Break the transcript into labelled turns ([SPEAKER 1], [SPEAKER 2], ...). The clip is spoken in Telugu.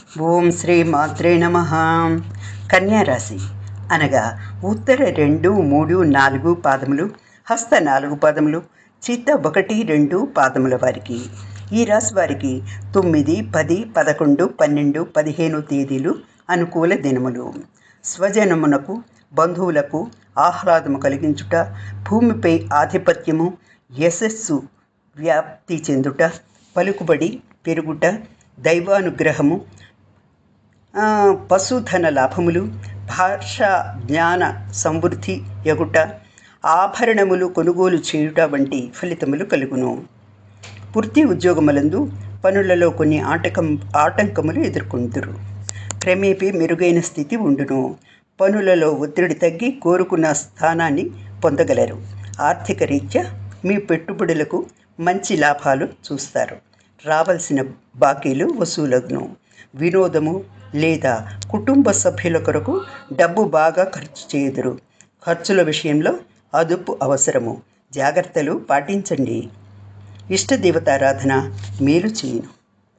[SPEAKER 1] ఓం శ్రీ మాత్రే నమ. కన్యారాశి అనగా ఉత్తర 2, 3, 4 పాదములు, హస్త 4 పాదములు, చిత్త 1, 2 పాదముల వారికి. ఈ రాశి వారికి 9, 10, 11, 12, 15 తేదీలు అనుకూల దినములు. స్వజనమునకు, బంధువులకు ఆహ్లాదము కలిగించుట, భూమిపై ఆధిపత్యము, యశస్సు వ్యాప్తి చెందుట, పలుకుబడి పెరుగుట, దైవానుగ్రహము, పశుధన లాభములు, భాషా జ్ఞాన సమృద్ధి ఎగుట, ఆభరణములు కొనుగోలు చేయుట వంటి ఫలితములు కలుగును. వృత్తి ఉద్యోగములందు పనులలో కొన్ని ఆటంకములు ఎదుర్కొందురు. క్రమేపీ మెరుగైన స్థితి ఉండును. పనులలో ఒత్తిడి తగ్గి కోరుకున్న స్థానాన్ని పొందగలరు. ఆర్థిక రీత్యా మీ పెట్టుబడులకు మంచి లాభాలు చూస్తారు. రావాల్సిన బాకీలు వసూలగును. వినోదము లేదా కుటుంబ సభ్యుల కొరకు డబ్బు బాగా ఖర్చు చేయుదురు. ఖర్చుల విషయంలో అదుపు అవసరము. జాగ్రత్తలు పాటించండి. ఇష్టదేవతారాధన మేలు చేయును.